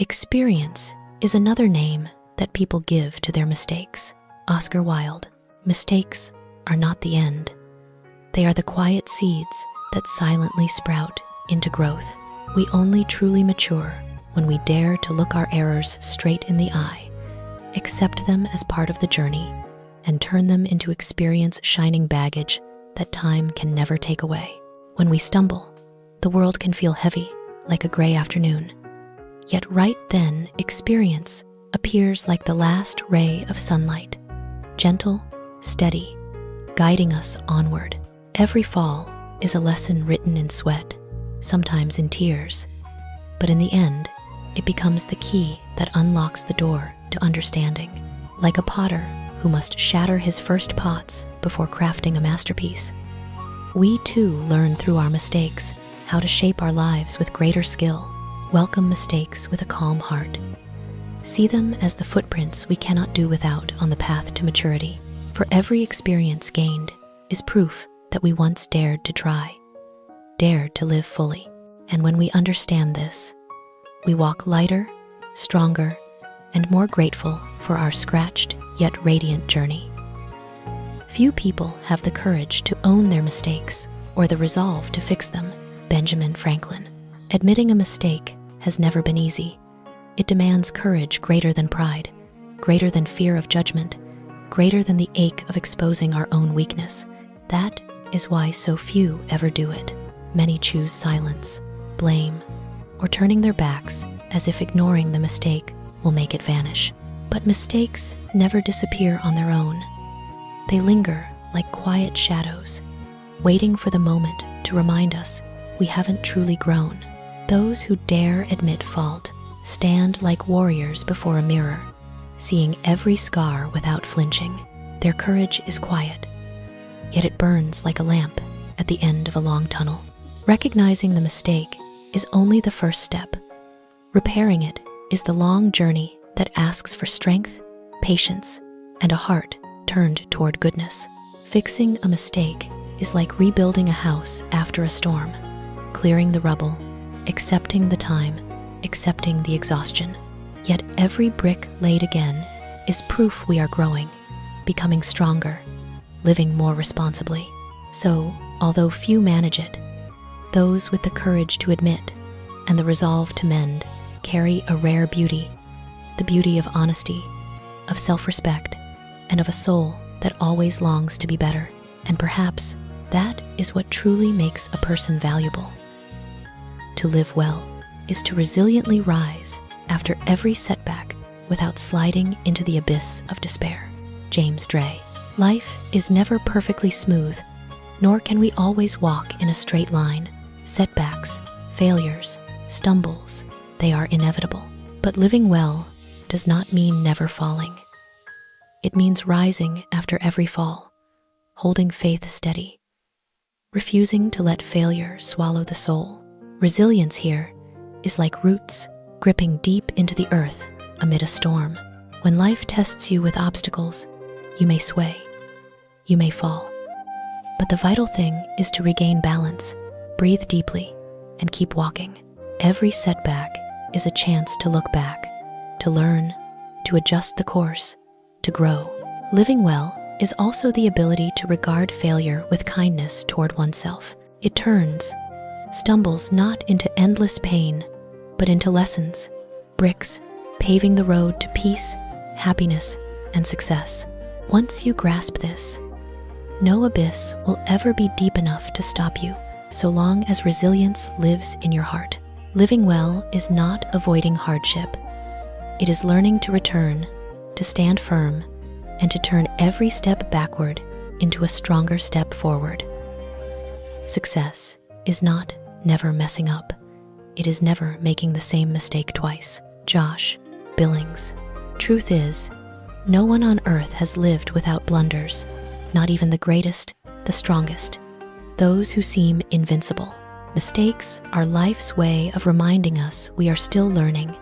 Experience is another name that people give to their mistakes. Oscar Wilde. Mistakes are not the end. They are the quiet seeds that silently sprout into growth. We only truly mature when we dare to look our errors straight in the eye, accept them as part of the journey, and turn them into experience-shining baggage that time can never take away. When we stumble, the world can feel heavy, like a gray afternoon. Yet right then, experience appears like the last ray of sunlight, gentle, steady, guiding us onward. Every fall is a lesson written in sweat, sometimes in tears, but in the end, it becomes the key that unlocks the door to understanding. Like a potter who must shatter his first pots before crafting a masterpiece, we too learn through our mistakes how to shape our lives with greater skill. Welcome mistakes with a calm heart. See them as the footprints we cannot do without on the path to maturity. For every experience gained is proof that we once dared to try, dared to live fully. And when we understand this, we walk lighter, stronger, and more grateful for our scratched yet radiant journey. Few people have the courage to own their mistakes or the resolve to fix them. Benjamin Franklin. Admitting a mistake has never been easy. It demands courage greater than pride, greater than fear of judgment, greater than the ache of exposing our own weakness. That is why so few ever do it. Many choose silence, blame, or turning their backs as if ignoring the mistake will make it vanish. But mistakes never disappear on their own. They linger like quiet shadows, waiting for the moment to remind us we haven't truly grown. Those who dare admit fault stand like warriors before a mirror, seeing every scar without flinching. Their courage is quiet, yet it burns like a lamp at the end of a long tunnel. Recognizing the mistake is only the first step. Repairing it is the long journey that asks for strength, patience, and a heart turned toward goodness. Fixing a mistake is like rebuilding a house after a storm, clearing the rubble, accepting the time, accepting the exhaustion. Yet every brick laid again is proof we are growing, becoming stronger, living more responsibly. So, although few manage it, those with the courage to admit and the resolve to mend carry a rare beauty, the beauty of honesty, of self-respect, and of a soul that always longs to be better. And perhaps that is what truly makes a person valuable. To live well is to resiliently rise after every setback without sliding into the abyss of despair. James Drey. Life is never perfectly smooth, nor can we always walk in a straight line. Setbacks, failures, stumbles, they are inevitable. But living well does not mean never falling. It means rising after every fall, holding faith steady, refusing to let failure swallow the soul. Resilience here is like roots gripping deep into the earth amid a storm. When life tests you with obstacles, you may sway, you may fall. But the vital thing is to regain balance, breathe deeply, and keep walking. Every setback is a chance to look back, to learn, to adjust the course, to grow. Living well is also the ability to regard failure with kindness toward oneself. It turns stumbles not into endless pain, but into lessons, bricks, paving the road to peace, happiness, and success. Once you grasp this, no abyss will ever be deep enough to stop you, so long as resilience lives in your heart. Living well is not avoiding hardship. It is learning to return, to stand firm, and to turn every step backward into a stronger step forward. Success is not never messing up. It is never making the same mistake twice. Josh Billings. Truth is, no one on earth has lived without blunders, not even the greatest, the strongest, those who seem invincible. Mistakes are life's way of reminding us we are still learning,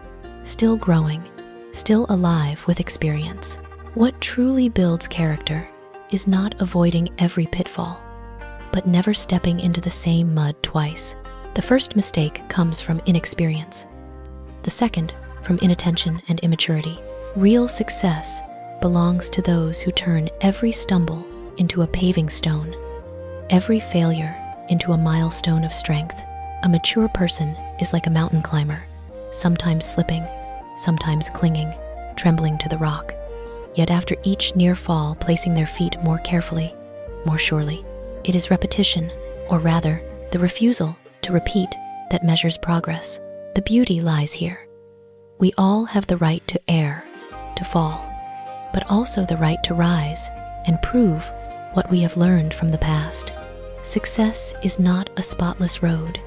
still growing, still alive with experience. What truly builds character is not avoiding every pitfall, but never stepping into the same mud twice. The first mistake comes from inexperience. The second from inattention and immaturity. Real success belongs to those who turn every stumble into a paving stone, every failure into a milestone of strength. A mature person is like a mountain climber, sometimes slipping, sometimes clinging, trembling to the rock, yet after each near fall placing their feet more carefully, more surely. It is repetition, or rather, the refusal to repeat, that measures progress. The beauty lies here. We all have the right to err, to fall, but also the right to rise and prove what we have learned from the past. Success is not a spotless road.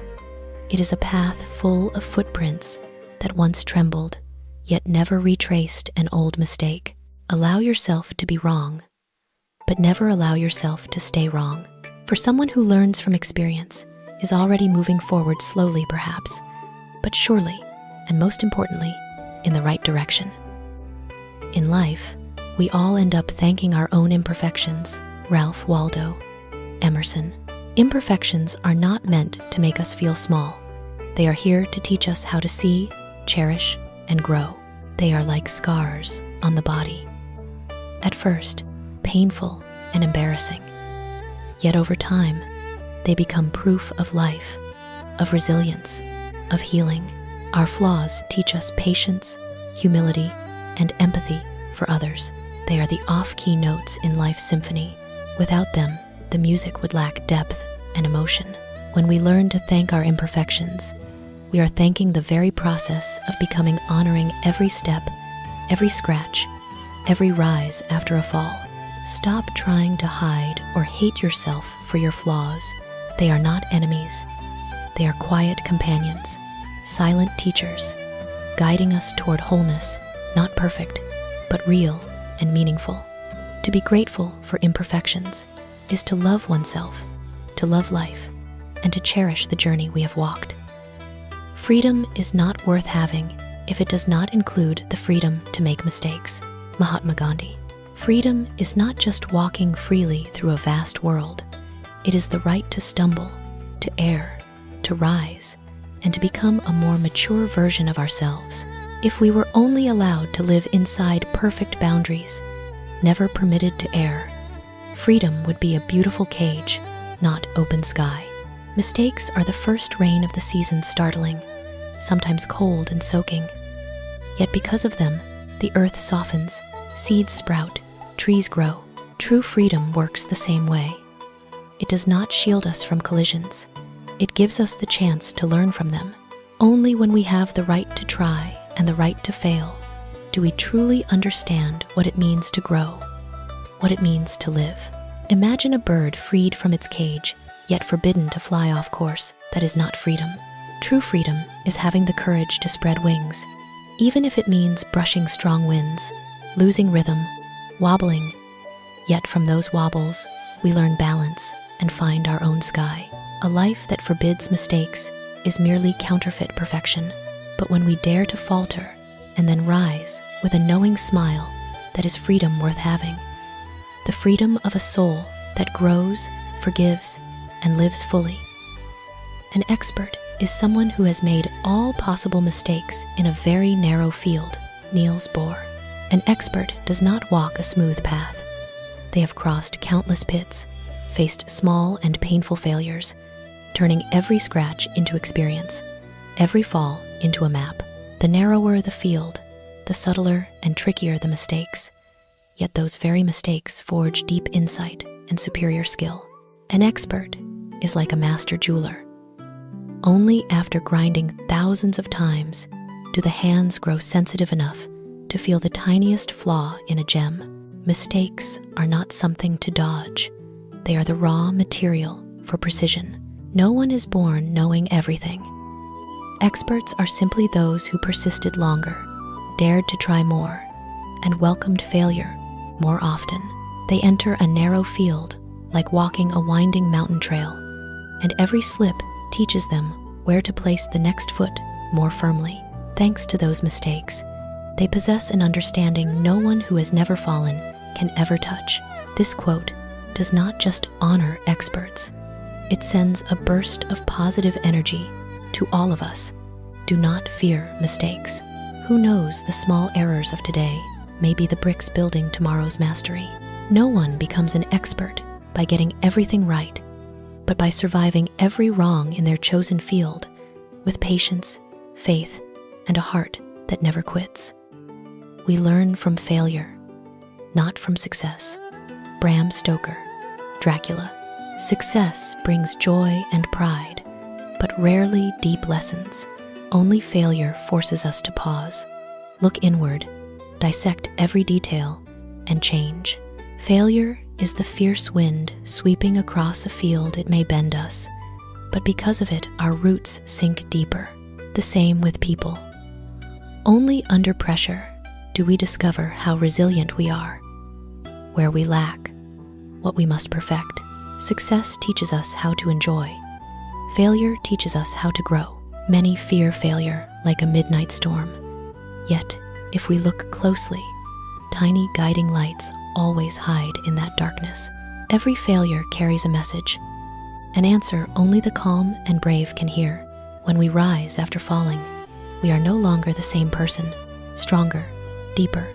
It is a path full of footprints that once trembled, yet never retraced an old mistake. Allow yourself to be wrong, but never allow yourself to stay wrong. For someone who learns from experience is already moving forward slowly perhaps, but surely, and most importantly, in the right direction. In life, we all end up thanking our own imperfections. Ralph Waldo Emerson. Imperfections are not meant to make us feel small. They are here to teach us how to see, cherish, and grow. They are like scars on the body. At first, painful and embarrassing. Yet over time, they become proof of life, of resilience, of healing. Our flaws teach us patience, humility, and empathy for others. They are the off-key notes in life's symphony. Without them, the music would lack depth and emotion. When we learn to thank our imperfections, we are thanking the very process of becoming, honoring every step, every scratch, every rise after a fall. Stop trying to hide or hate yourself for your flaws. They are not enemies. They are quiet companions, silent teachers, guiding us toward wholeness, not perfect, but real and meaningful. To be grateful for imperfections is to love oneself, to love life, and to cherish the journey we have walked. Freedom is not worth having if it does not include the freedom to make mistakes. Mahatma Gandhi. Freedom is not just walking freely through a vast world. It is the right to stumble, to err, to rise, and to become a more mature version of ourselves. If we were only allowed to live inside perfect boundaries, never permitted to err, freedom would be a beautiful cage, not open sky. Mistakes are the first rain of the season, startling, sometimes cold and soaking. Yet because of them, the earth softens, seeds sprout, trees grow. True freedom works the same way. It does not shield us from collisions. It gives us the chance to learn from them. Only when we have the right to try and the right to fail do we truly understand what it means to grow, what it means to live. Imagine a bird freed from its cage, yet forbidden to fly off course. That is not freedom. True freedom is having the courage to spread wings, even if it means brushing strong winds, losing rhythm, wobbling. Yet from those wobbles, we learn balance and find our own sky. A life that forbids mistakes is merely counterfeit perfection. But when we dare to falter and then rise with a knowing smile, that is freedom worth having. The freedom of a soul that grows, forgives, and lives fully. An expert is someone who has made all possible mistakes in a very narrow field. Niels Bohr. An expert does not walk a smooth path. They have crossed countless pits, faced small and painful failures, turning every scratch into experience, every fall into a map. The narrower the field, the subtler and trickier the mistakes. Yet those very mistakes forge deep insight and superior skill. An expert is like a master jeweler. Only after grinding thousands of times do the hands grow sensitive enough to feel the tiniest flaw in a gem. Mistakes are not something to dodge. They are the raw material for precision. No one is born knowing everything. Experts are simply those who persisted longer, dared to try more, and welcomed failure more often. They enter a narrow field like walking a winding mountain trail, and every slip teaches them where to place the next foot more firmly. Thanks to those mistakes, they possess an understanding no one who has never fallen can ever touch. This quote does not just honor experts. It sends a burst of positive energy to all of us. Do not fear mistakes. Who knows, the small errors of today may be the bricks building tomorrow's mastery. No one becomes an expert by getting everything right, but by surviving every wrong in their chosen field with patience, faith, and a heart that never quits. We learn from failure, not from success. Bram Stoker, Dracula. Success brings joy and pride, but rarely deep lessons. Only failure forces us to pause, look inward, dissect every detail, and change. Failure is the fierce wind sweeping across a field. It may bend us, but because of it, our roots sink deeper. The same with people. Only under pressure do we discover how resilient we are, where we lack, what we must perfect. Success teaches us how to enjoy. Failure teaches us how to grow. Many fear failure like a midnight storm. Yet, if we look closely, tiny guiding lights always hide in that darkness. Every failure carries a message, an answer only the calm and brave can hear. When we rise after falling, we are no longer the same person, stronger, deeper,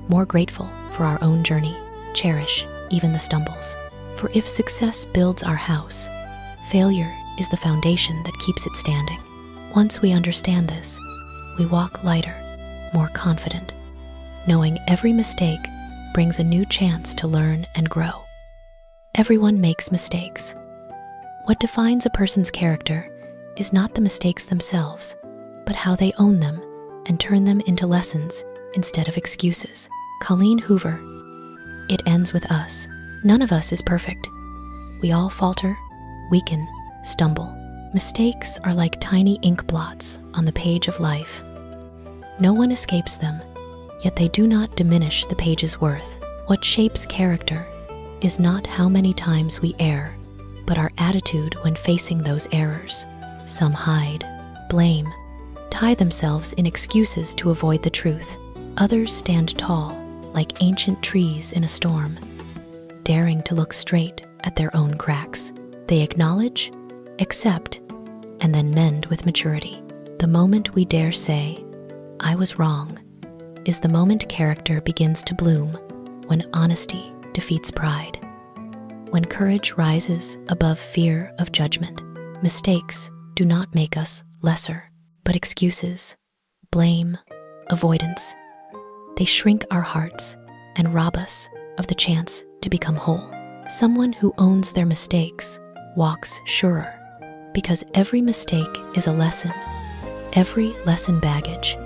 more grateful for our own journey. Cherish even the stumbles. For if success builds our house, failure is the foundation that keeps it standing. Once we understand this, we walk lighter, more confident, knowing every mistake brings a new chance to learn and grow. Everyone makes mistakes. What defines a person's character is not the mistakes themselves, but how they own them and turn them into lessons instead of excuses. Colleen Hoover. It ends with us. None of us is perfect. We all falter, weaken, stumble. Mistakes are like tiny ink blots on the page of life. No one escapes them, yet they do not diminish the page's worth. What shapes character is not how many times we err, but our attitude when facing those errors. Some hide, blame, tie themselves in excuses to avoid the truth. Others stand tall, like ancient trees in a storm, daring to look straight at their own cracks. They acknowledge, accept, and then mend with maturity. The moment we dare say, "I was wrong," is the moment character begins to bloom, when honesty defeats pride, when courage rises above fear of judgment. Mistakes do not make us lesser, but excuses, blame, avoidance. They shrink our hearts and rob us of the chance to become whole. Someone who owns their mistakes walks surer, because every mistake is a lesson, every lesson baggage,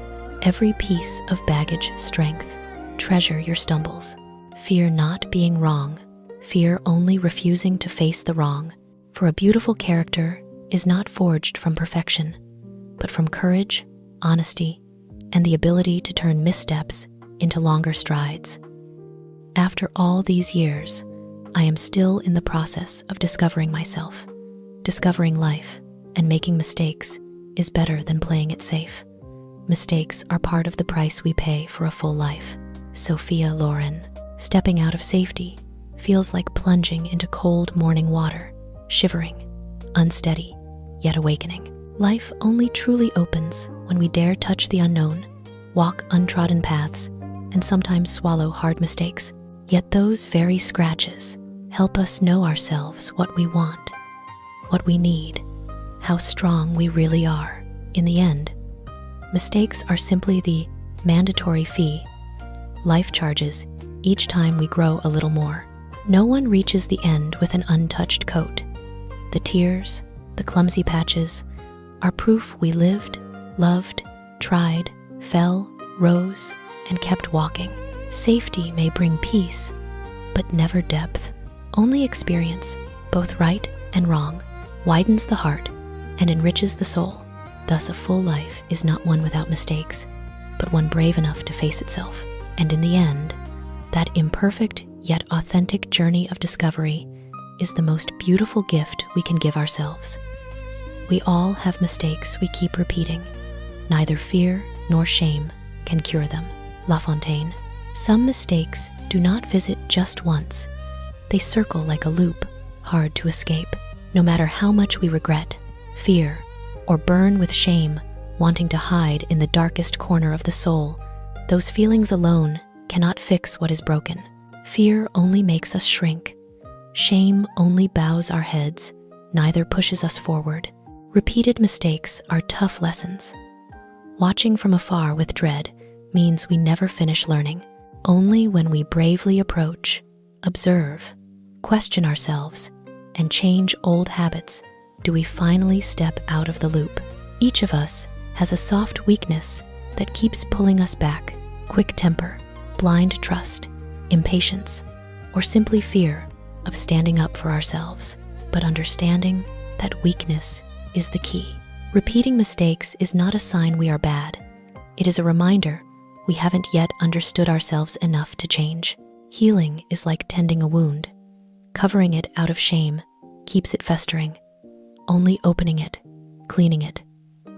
every piece of baggage strength. Treasure your stumbles. Fear not being wrong, fear only refusing to face the wrong. For a beautiful character is not forged from perfection, but from courage, honesty, and the ability to turn missteps into longer strides. After all these years, I am still in the process of discovering myself. Discovering life and making mistakes is better than playing it safe. Mistakes are part of the price we pay for a full life. Sophia Loren. Stepping out of safety feels like plunging into cold morning water, shivering, unsteady, yet awakening. Life only truly opens when we dare touch the unknown, walk untrodden paths, and sometimes swallow hard mistakes. Yet those very scratches help us know ourselves, what we want, what we need, how strong we really are. In the end, mistakes are simply the mandatory fee life charges each time we grow a little more. No one reaches the end with an untouched coat. The tears, the clumsy patches, are proof we lived, loved, tried, fell, rose, and kept walking. Safety may bring peace, but never depth. Only experience, both right and wrong, widens the heart and enriches the soul. Thus, a full life is not one without mistakes, but one brave enough to face itself. And in the end, that imperfect yet authentic journey of discovery is the most beautiful gift we can give ourselves. We all have mistakes we keep repeating. Neither fear nor shame can cure them. Fontaine. Some mistakes do not visit just once. They circle like a loop, hard to escape. No matter how much we regret, fear, or burn with shame, wanting to hide in the darkest corner of the soul. Those feelings alone cannot fix what is broken. Fear only makes us shrink. Shame only bows our heads, neither pushes us forward. Repeated mistakes are tough lessons. Watching from afar with dread means we never finish learning. Only when we bravely approach, observe, question ourselves, and change old habits do we finally step out of the loop. Each of us has a soft weakness that keeps pulling us back: quick temper, blind trust, impatience, or simply fear of standing up for ourselves. But understanding that weakness is the key. Repeating mistakes is not a sign we are bad. It is a reminder we haven't yet understood ourselves enough to change. Healing is like tending a wound. Covering it out of shame keeps it festering. Only opening it, cleaning it,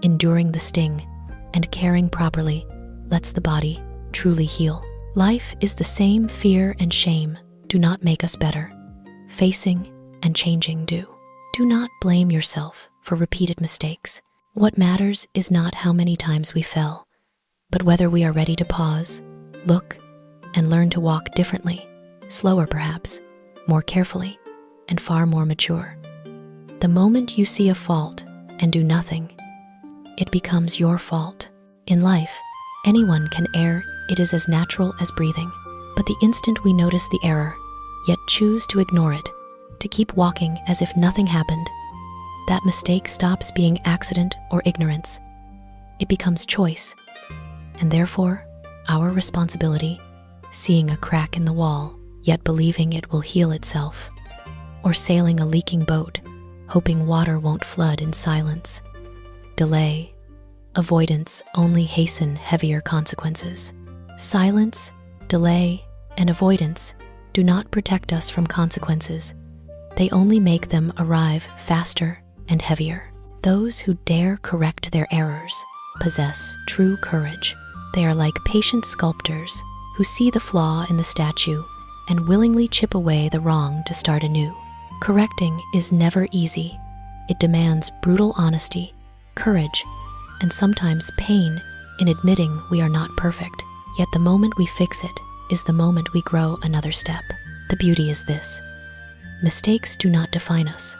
enduring the sting, and caring properly lets the body truly heal. Life is the same. Fear and shame do not make us better. Facing and changing do. Do not blame yourself for repeated mistakes. What matters is not how many times we fell, but whether we are ready to pause, look, and learn to walk differently, slower perhaps, more carefully, and far more mature. The moment you see a fault and do nothing, it becomes your fault. In life, anyone can err. It is as natural as breathing. But the instant we notice the error, yet choose to ignore it, to keep walking as if nothing happened, that mistake stops being accident or ignorance. It becomes choice, and therefore our responsibility. Seeing a crack in the wall, yet believing it will heal itself, or sailing a leaking boat, hoping water won't flood in silence. Delay, avoidance only hasten heavier consequences. Silence, delay, and avoidance do not protect us from consequences. They only make them arrive faster and heavier. Those who dare correct their errors possess true courage. They are like patient sculptors who see the flaw in the statue and willingly chip away the wrong to start anew. Correcting is never easy. It demands brutal honesty, courage, and sometimes pain in admitting we are not perfect. Yet the moment we fix it is the moment we grow another step. The beauty is this: mistakes do not define us.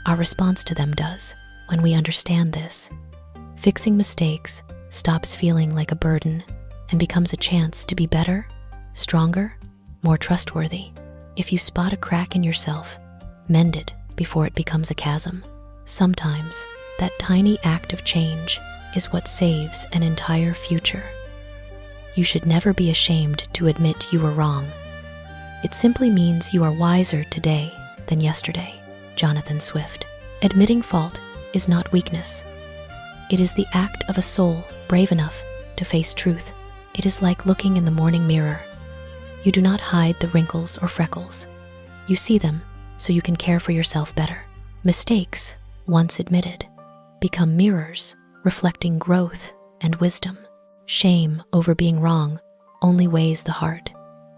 Our response to them does. When we understand this, fixing mistakes stops feeling like a burden and becomes a chance to be better, stronger, more trustworthy. If you spot a crack in yourself, mend it before it becomes a chasm. Sometimes that tiny act of change is what saves an entire future. You should never be ashamed to admit you were wrong. It simply means you are wiser today than yesterday. Jonathan Swift. Admitting fault is not weakness. It is the act of a soul brave enough to face truth. It is like looking in the morning mirror. You do not hide the wrinkles or freckles. You see them so you can care for yourself better. Mistakes, once admitted, become mirrors reflecting growth and wisdom. Shame over being wrong only weighs the heart.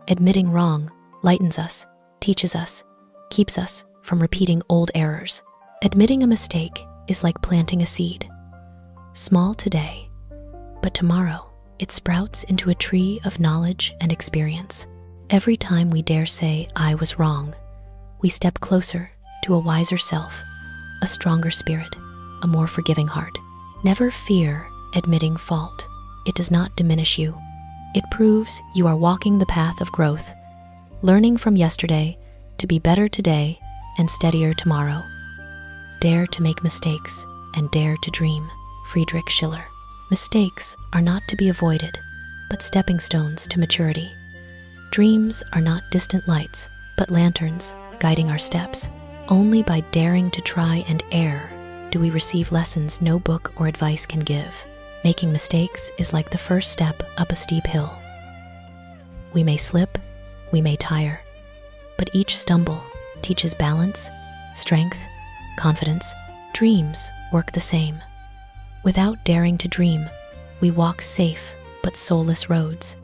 Admitting wrong lightens us, teaches us, keeps us from repeating old errors. Admitting a mistake is like planting a seed. Small today, but tomorrow it sprouts into a tree of knowledge and experience. Every time we dare say, "I was wrong," we step closer to a wiser self, a stronger spirit, a more forgiving heart. Never fear admitting fault. It does not diminish you. It proves you are walking the path of growth, learning from yesterday to be better today and steadier tomorrow. Dare to make mistakes and dare to dream. Friedrich Schiller. Mistakes are not to be avoided, but stepping stones to maturity. Dreams are not distant lights, but lanterns guiding our steps. Only by daring to try and err do we receive lessons no book or advice can give. Making mistakes is like the first step up a steep hill. We may slip, we may tire, but each stumble teaches balance, strength, confidence. Dreams work the same. Without daring to dream, we walk safe but soulless roads.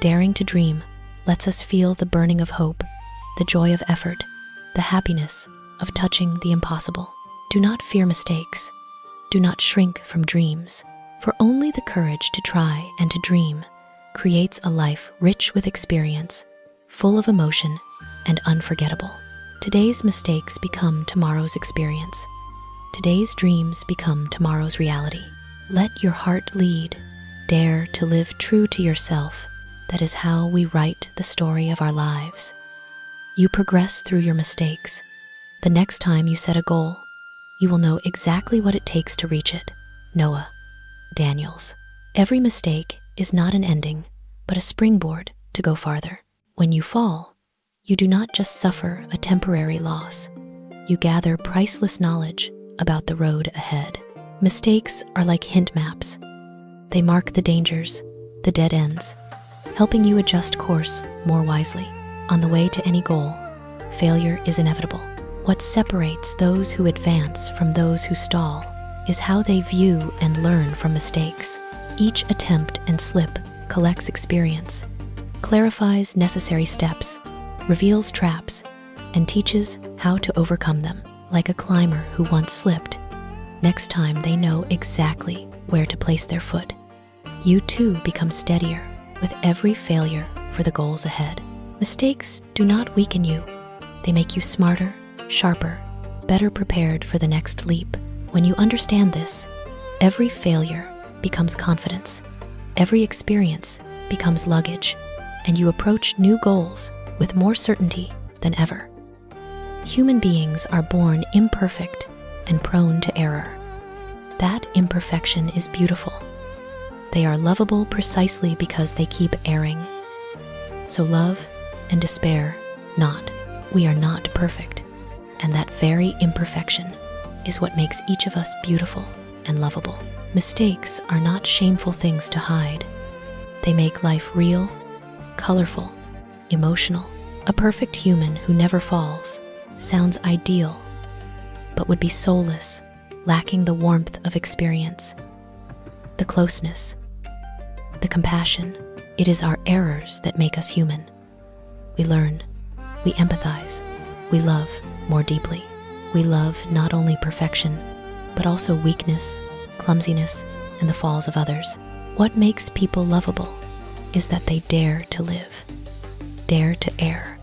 Daring to dream lets us feel the burning of hope, the joy of effort, the happiness of touching the impossible. Do not fear mistakes. do not shrink from dreams, for only the courage to try and to dream creates a life rich with experience, full of emotion, and unforgettable. Today's mistakes become tomorrow's experience. Today's dreams become tomorrow's reality. Let your heart lead. Dare to live true to yourself. That is how we write the story of our lives. You progress through your mistakes. The next time you set a goal, you will know exactly what it takes to reach it. Noah Daniels. Every mistake is not an ending, but a springboard to go farther. When you fall, you do not just suffer a temporary loss. You gather priceless knowledge about the road ahead. Mistakes are like hint maps. They mark the dangers, the dead ends, helping you adjust course more wisely. On the way to any goal, failure is inevitable. What separates those who advance from those who stall is how they view and learn from mistakes. Each attempt and slip collects experience, clarifies necessary steps, reveals traps, and teaches how to overcome them. Like a climber who once slipped, next time they know exactly where to place their foot. You too become steadier with every failure for the goals ahead. Mistakes do not weaken you. They make you smarter, sharper, better prepared for the next leap. When you understand this, every failure becomes confidence, every experience becomes luggage, and you approach new goals with more certainty than ever. Human beings are born imperfect and prone to error. That imperfection is beautiful. They are lovable precisely because they keep erring. So love and despair not. We are not perfect, and that very imperfection is what makes each of us beautiful and lovable. Mistakes are not shameful things to hide. They make life real, colorful, emotional. A perfect human who never falls sounds ideal, but would be soulless, lacking the warmth of experience, the closeness, the compassion. It is our errors that make us human. We learn, we empathize, we love more deeply. We love not only perfection, but also weakness, clumsiness, and the falls of others. What makes people lovable is that they dare to live, dare to err,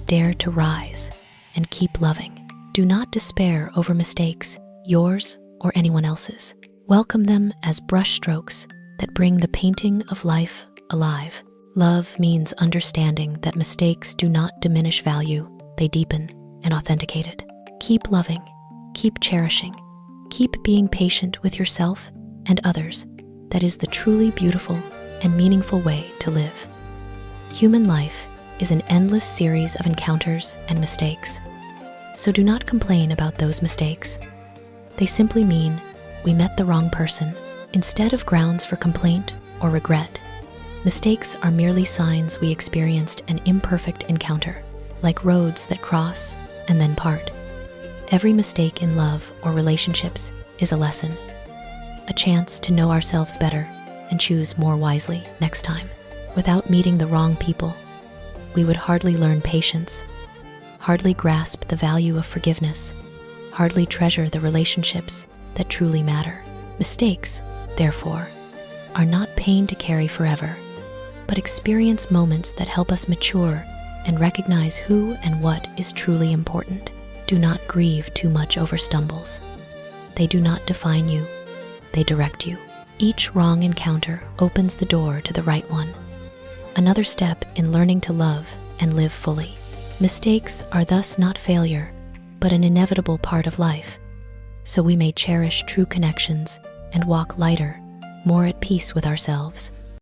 dare to rise, and keep loving. Do not despair over mistakes, yours or anyone else's. Welcome them as brushstrokes that bring the painting of life alive. Love means understanding that mistakes do not diminish value, they deepen and authenticate it. Keep loving, keep cherishing, keep being patient with yourself and others. That is the truly beautiful and meaningful way to live. Human life is an endless series of encounters and mistakes. So do not complain about those mistakes. They simply mean we met the wrong person. Instead of grounds for complaint or regret, mistakes are merely signs we experienced an imperfect encounter, like roads that cross and then part. Every mistake in love or relationships is a lesson, a chance to know ourselves better and choose more wisely next time. Without meeting the wrong people, we would hardly learn patience, hardly grasp the value of forgiveness, hardly treasure the relationships that truly matter. Mistakes, therefore, are not pain to carry forever, but experience moments that help us mature and recognize who and what is truly important. Do not grieve too much over stumbles. They do not define you, they direct you. Each wrong encounter opens the door to the right one, another step in learning to love and live fully. Mistakes are thus not failure, but an inevitable part of life, so we may cherish true connections and walk lighter, more at peace with ourselves.